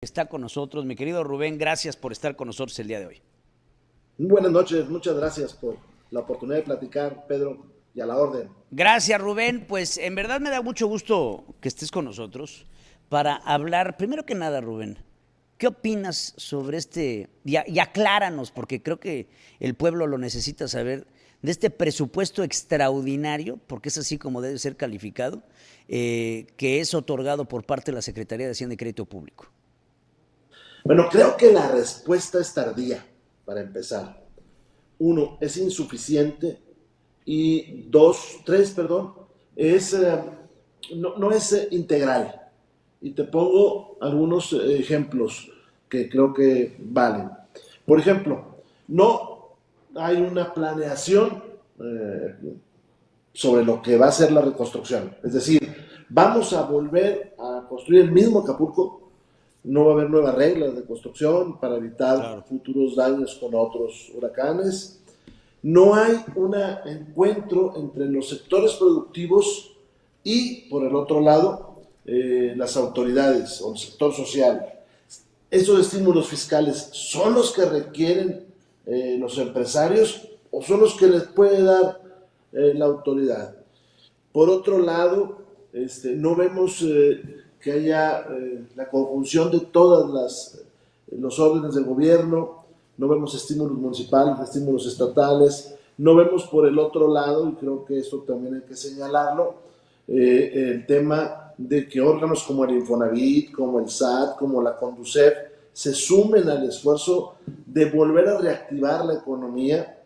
Está con nosotros. Mi querido Rubén, gracias por estar con nosotros el día de hoy. Buenas noches, muchas gracias por la oportunidad de platicar, Pedro, y a la orden. Gracias, Rubén. Pues en verdad me da mucho gusto que estés con nosotros para hablar, primero que nada, Rubén, ¿qué opinas sobre y acláranos, porque creo que el pueblo lo necesita saber, de este presupuesto extraordinario, porque es así como debe ser calificado, que es otorgado por parte de la Secretaría de Hacienda y Crédito Público? Bueno, creo que la respuesta es tardía, para empezar. Uno, es insuficiente y tres, perdón, es, no es integral. Y te pongo algunos ejemplos que creo que valen. Por ejemplo, no hay una planeación eh, sobre lo que va a ser la reconstrucción. Es decir, vamos a volver a construir el mismo Acapulco, no va a haber nuevas reglas de construcción para evitar Claro. futuros daños con otros huracanes. No hay un encuentro entre los sectores productivos y, por el otro lado, las autoridades o el sector social. ¿Esos estímulos fiscales son los que requieren los empresarios o son los que les puede dar la autoridad? Por otro lado, no vemos que haya la conjunción de los órdenes de gobierno, no vemos estímulos municipales, estímulos estatales, no vemos por el otro lado, y creo que esto también hay que señalarlo, el tema de que órganos como el Infonavit, como el SAT, como la Conducef, se sumen al esfuerzo de volver a reactivar la economía.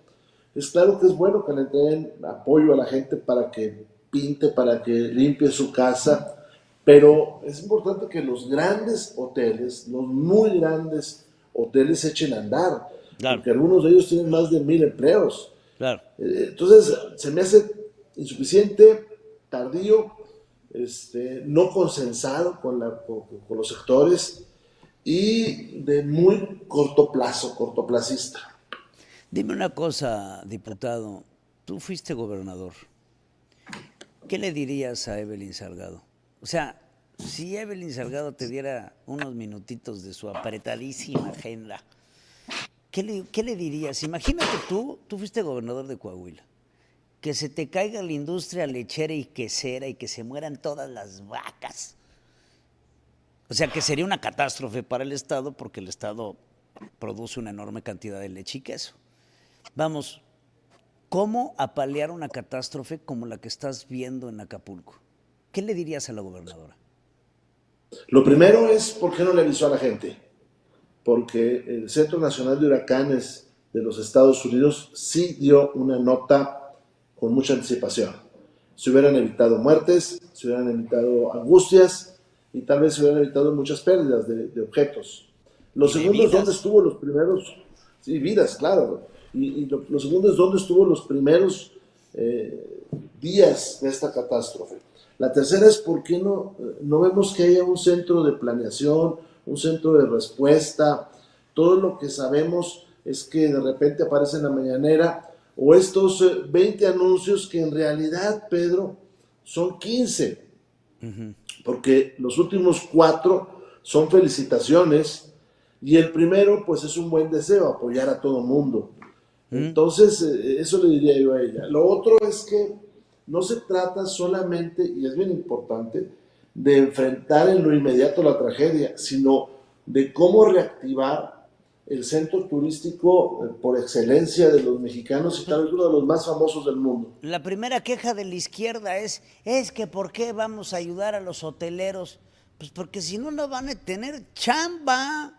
Es claro que es bueno que le den apoyo a la gente para que pinte, para que limpie su casa, pero es importante que los grandes hoteles, los muy grandes hoteles se echen a andar, Claro, porque algunos de ellos tienen más de 1,000 empleos. claro. Entonces, se me hace insuficiente, tardío, no consensado con los sectores y de muy corto plazo, cortoplacista. Dime una cosa, diputado. Tú fuiste gobernador. ¿Qué le dirías a Evelyn Salgado? O sea, si Evelyn Salgado te diera unos minutitos de su apretadísima agenda, ¿qué le dirías? Imagínate tú fuiste gobernador de Coahuila, que se te caiga la industria lechera y quesera y que se mueran todas las vacas. O sea, que sería una catástrofe para el Estado porque el Estado produce una enorme cantidad de leche y queso. Vamos, ¿cómo apalear una catástrofe como la que estás viendo en Acapulco? ¿Qué le dirías a la gobernadora? Lo primero es, ¿por qué no le avisó a la gente? Porque el Centro Nacional de Huracanes de los Estados Unidos sí dio una nota con mucha anticipación. Se hubieran evitado muertes, se hubieran evitado angustias y tal vez se hubieran evitado muchas pérdidas de objetos. Lo Y de segundo es dónde vidas. estuvo los primeros, sí, vidas, claro. Lo segundo es dónde estuvo los primeros días de esta catástrofe. La tercera es por qué no vemos que haya un centro de planeación, un centro de respuesta. Todo lo que sabemos es que de repente aparece en la mañanera o estos 20 anuncios que en realidad, Pedro, son 15, porque los últimos 4 son felicitaciones y el primero pues es un buen deseo, apoyar a todo mundo. ¿Mm? Entonces, eso le diría yo a ella. Lo otro es que no se trata solamente, y es bien importante, de enfrentar en lo inmediato la tragedia, sino de cómo reactivar el centro turístico por excelencia de los mexicanos y Pues tal vez uno de los más famosos del mundo. la primera queja de la izquierda es que ¿por qué vamos a ayudar a los hoteleros? Pues porque si no, no van a tener chamba.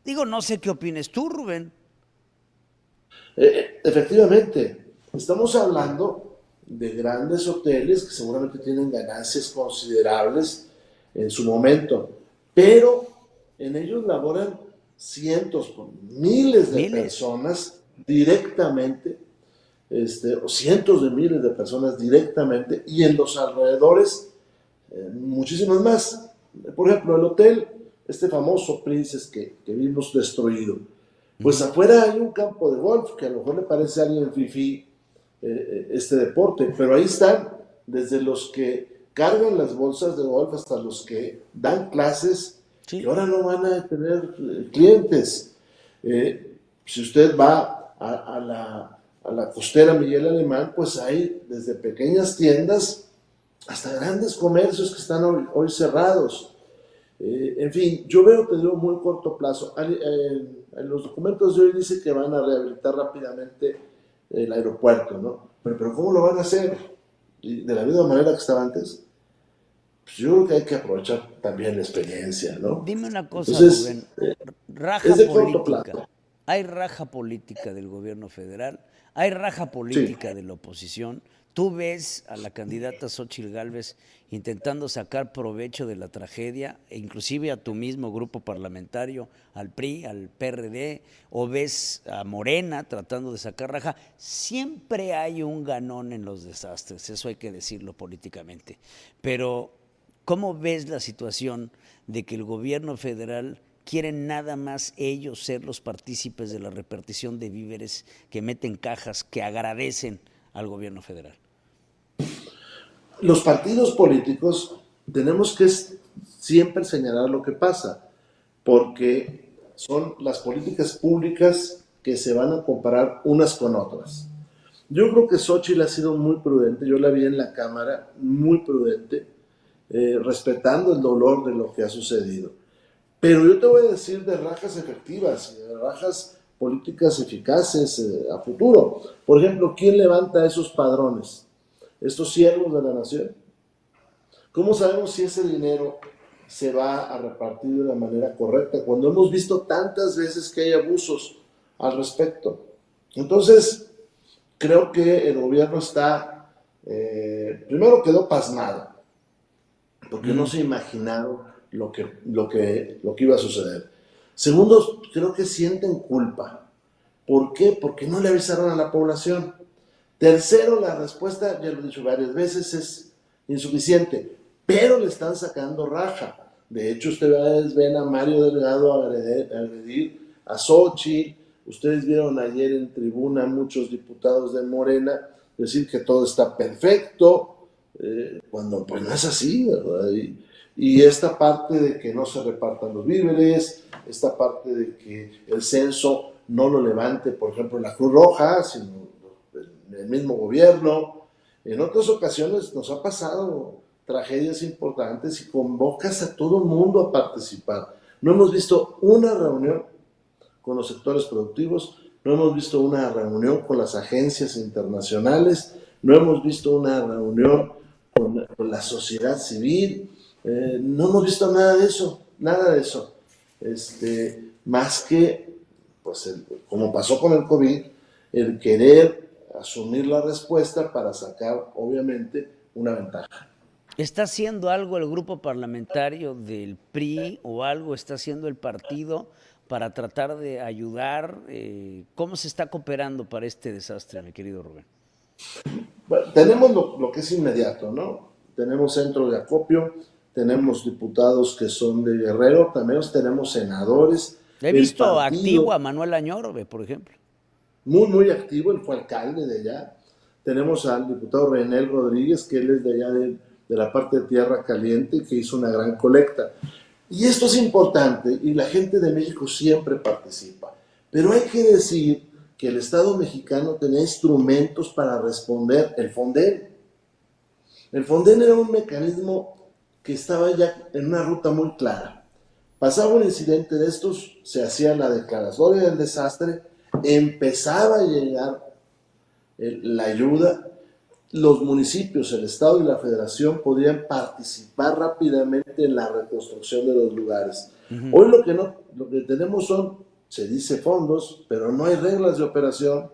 Digo, no sé qué opines tú, Rubén. Efectivamente, estamos hablando de grandes hoteles que seguramente tienen ganancias considerables en su momento, pero en ellos laboran cientos, miles de Miles. personas directamente, o cientos de miles de personas directamente, y en los alrededores muchísimas más. Por ejemplo, el hotel, este famoso Princess que vimos destruido, pues afuera hay un campo de golf que a lo mejor le parece a alguien fifí este deporte, pero ahí están desde los que cargan las bolsas de golf hasta los que dan clases que Sí. ahora no van a tener clientes. Si usted va a la costera Miguel Alemán, pues hay desde pequeñas tiendas hasta grandes comercios que están hoy cerrados. En fin, yo veo que digo muy corto plazo. En los documentos de hoy dice que van a rehabilitar rápidamente el aeropuerto, ¿no? Pero ¿cómo lo van a hacer? Y de la misma manera que estaba antes, pues yo creo que hay que aprovechar también la experiencia, ¿no? Dime una cosa, Entonces, Rubén. es Raja de corto política. plazo. Hay raja política del gobierno federal, hay raja Sí. política de la oposición. Tú ves a la candidata Xóchitl Gálvez intentando sacar provecho de la tragedia, e inclusive a tu mismo grupo parlamentario, al PRI, al PRD, o ves a Morena tratando de sacar raja. Siempre hay un ganón en los desastres, eso hay que decirlo políticamente. Pero ¿cómo ves la situación de que el gobierno federal quiere nada más ellos ser los partícipes de la repartición de víveres que meten cajas, que agradecen al gobierno federal? Los partidos políticos tenemos que siempre señalar lo que pasa, porque son las políticas públicas que se van a comparar unas con otras. Yo creo que Xochitl ha sido muy prudente, yo la vi en la Cámara muy prudente, respetando el dolor de lo que ha sucedido. Pero yo te voy a decir de rajas efectivas, de rajas políticas eficaces a futuro. Por ejemplo, ¿quién levanta esos padrones? Estos siervos de la nación. ¿Cómo sabemos si ese dinero se va a repartir de la manera correcta cuando hemos visto tantas veces que hay abusos al respecto? Entonces, creo que el gobierno está, primero quedó pasmado, porque no se imaginaron lo que iba a suceder. Segundo, creo que sienten culpa. ¿Por qué? Porque no le avisaron a la población. Tercero, la respuesta, ya lo he dicho varias veces, es insuficiente, pero le están sacando raja. De hecho, ustedes ven a Mario Delgado agredir a Xochitl, ustedes vieron ayer en tribuna a muchos diputados de Morena decir que todo está perfecto, cuando pues no es así, ¿verdad? Y esta parte de que no se repartan los víveres, esta parte de que el censo no lo levante, por ejemplo, la Cruz Roja, sino el mismo gobierno. En otras ocasiones nos ha pasado tragedias importantes y convocas a todo el mundo a participar. No hemos visto una reunión con los sectores productivos, no hemos visto una reunión con las agencias internacionales, no hemos visto una reunión con la sociedad civil, no hemos visto nada de eso, nada de eso. Más que, pues, como pasó con el COVID, el querer asumir la respuesta para sacar, obviamente, una ventaja. ¿Está haciendo algo el grupo parlamentario del PRI o algo está haciendo el partido para tratar de ayudar? ¿Cómo se está cooperando para este desastre, mi querido Rubén? Bueno, tenemos lo que es inmediato, ¿no? Tenemos centro de acopio, tenemos diputados que son de Guerrero, también tenemos senadores, He el visto activo partido a Manuel Añorbe, por ejemplo. muy, muy activo, él fue alcalde de allá. Tenemos al diputado Reynel Rodríguez, que él es de allá de la parte de Tierra Caliente, que hizo una gran colecta. Y esto es importante, y la gente de México siempre participa. Pero hay que decir que el Estado mexicano tenía instrumentos para responder. El Fonden era un mecanismo que estaba ya en una ruta muy clara. Pasaba un incidente de estos, se hacía la declaratoria del desastre, empezaba a llegar la ayuda, los municipios, el Estado y la Federación podían participar rápidamente en la reconstrucción de los lugares. Hoy lo que tenemos son, se dice fondos, pero no hay reglas de operación.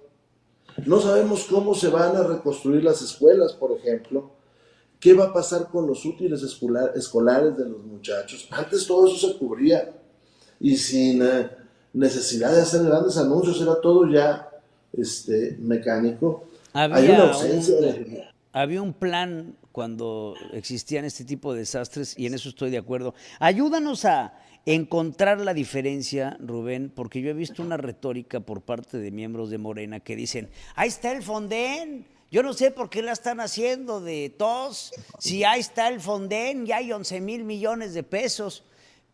No sabemos cómo se van a reconstruir las escuelas, por ejemplo. ¿Qué va a pasar con los útiles escolares de los muchachos? Antes todo eso se cubría y sin necesidad de hacer grandes anuncios, era todo ya mecánico. Hay una Había ausencia un, de... había un plan cuando existían este tipo de desastres y en eso estoy de acuerdo. Ayúdanos a encontrar la diferencia, Rubén, porque yo he visto una retórica por parte de miembros de Morena que dicen, ahí está el Fonden, yo no sé por qué la están haciendo de tos, si ahí está el Fonden, ya hay 11,000 millones de pesos.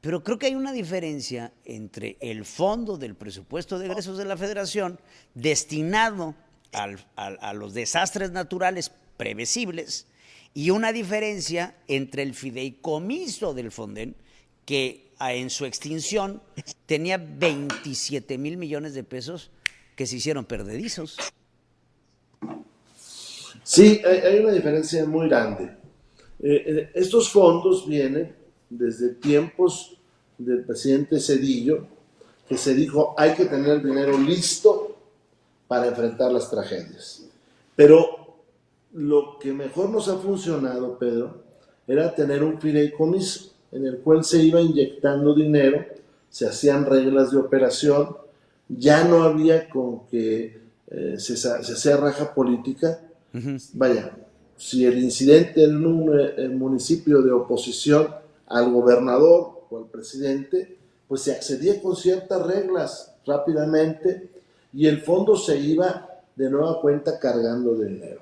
pero creo que hay una diferencia entre el fondo del presupuesto de egresos de la Federación destinado a los desastres naturales previsibles y una diferencia entre el fideicomiso del Fonden, que en su extinción tenía 27,000 millones de pesos que se hicieron perdedizos. Sí, hay una diferencia muy grande. Estos fondos vienen desde tiempos del presidente Zedillo, que se dijo hay que tener el dinero listo para enfrentar las tragedias. Pero lo que mejor nos ha funcionado, Pedro, era tener un fideicomiso en el cual se iba inyectando dinero, se hacían reglas de operación, ya no había con que se hacía raja política. Vaya, si el incidente en un municipio de oposición al gobernador o al presidente, pues se accedía con ciertas reglas rápidamente y el fondo se iba de nueva cuenta cargando de dinero.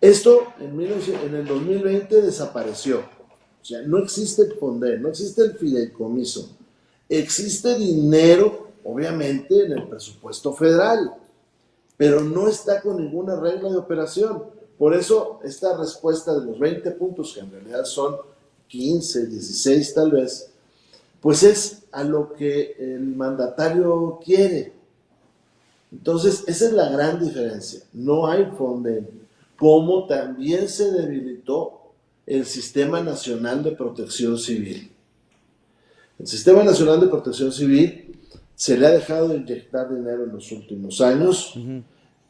Esto en el 2020 desapareció. O sea, no existe el Fonden, no existe el fideicomiso. Existe dinero, obviamente, en el presupuesto federal, pero no está con ninguna regla de operación. Por eso, esta respuesta de los 20 puntos, que en realidad son 15, 16 tal vez, pues es a lo que el mandatario quiere. Entonces, esa es la gran diferencia. No hay Fonden. Como también se debilitó el Sistema Nacional de Protección Civil. El Sistema Nacional de Protección Civil se le ha dejado de inyectar dinero en los últimos años.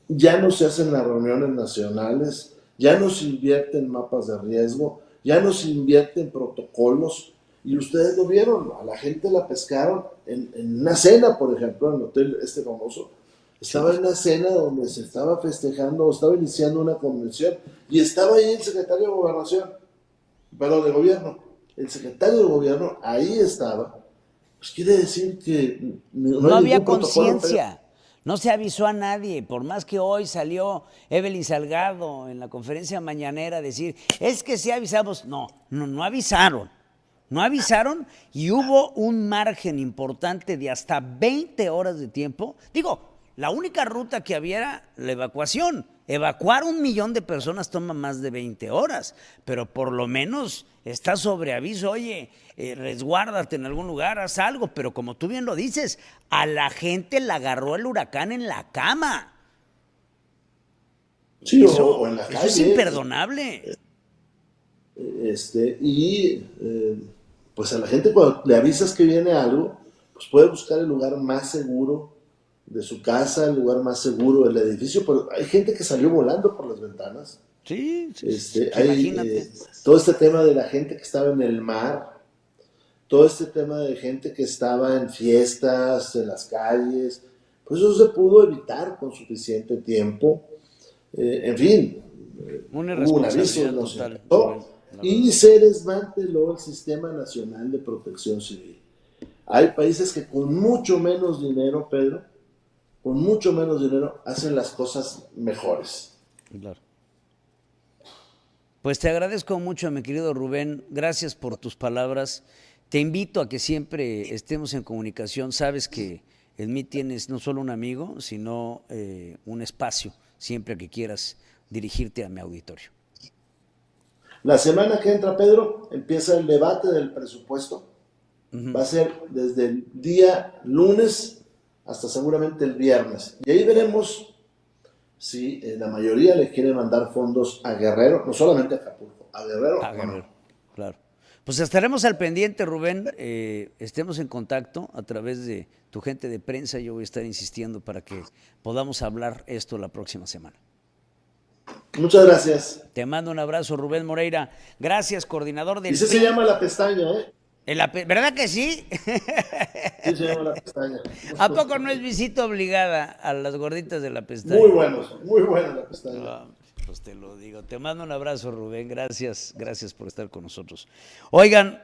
Ya no se hacen las reuniones nacionales, ya no se invierte en mapas de riesgo, ya no se invierte en protocolos. Y ustedes lo vieron, a la gente la pescaron en una cena, por ejemplo, en el hotel famoso. Estaba en una cena donde se estaba festejando o estaba iniciando una convención y estaba ahí el secretario de Gobernación, perdón, de Gobierno. El secretario de Gobierno ahí estaba. Pues quiere decir que no había conciencia, no se avisó a nadie, por más que hoy salió Evelyn Salgado en la conferencia mañanera a decir, es que sí avisamos. No avisaron. No avisaron y hubo un margen importante de hasta 20 horas de tiempo. Digo, la única ruta que había era la evacuación. Evacuar 1 millón de personas toma más de 20 horas, pero por lo menos está sobre aviso, oye, resguárdate en algún lugar, haz algo, pero como tú bien lo dices, a la gente la agarró el huracán en la cama. Sí, o en la calle. Eso es imperdonable. Pues a la gente cuando le avisas que viene algo, pues puede buscar el lugar más seguro de su casa, el lugar más seguro del edificio, pero hay gente que salió volando por las ventanas. Sí, imagínate. Todo este tema de la gente que estaba en el mar, todo este tema de gente que estaba en fiestas, en las calles, pues eso se pudo evitar con suficiente tiempo. En fin, una irresponsabilidad total. Y se desmanteló el Sistema Nacional de Protección Civil. Hay países que con mucho menos dinero, Pedro, con mucho menos dinero hacen las cosas mejores. Claro. Pues te agradezco mucho, mi querido Rubén. Gracias por tus palabras. Te invito a que siempre estemos en comunicación. Sabes que en mí tienes no solo un amigo, sino un espacio siempre que quieras dirigirte a mi auditorio. La semana que entra, Pedro, empieza el debate del presupuesto. Va a ser desde el día lunes hasta seguramente el viernes. Y ahí veremos si la mayoría le quiere mandar fondos a Guerrero, no solamente a Acapulco, a Guerrero. A Guerrero, claro. Pues estaremos al pendiente, Rubén, estemos en contacto a través de tu gente de prensa. Yo voy a estar insistiendo para que podamos hablar esto la próxima semana. Muchas gracias. Te mando un abrazo, Rubén Moreira. Gracias, coordinador del... Y se llama La Pestaña, ¿eh? ¿Verdad que sí? Sí, se llama La Pestaña. ¿A poco no es visita obligada a las gorditas de La Pestaña? Muy buenos, muy buena La Pestaña. No, pues te lo digo. Te mando un abrazo, Rubén. Gracias por estar con nosotros. Oigan,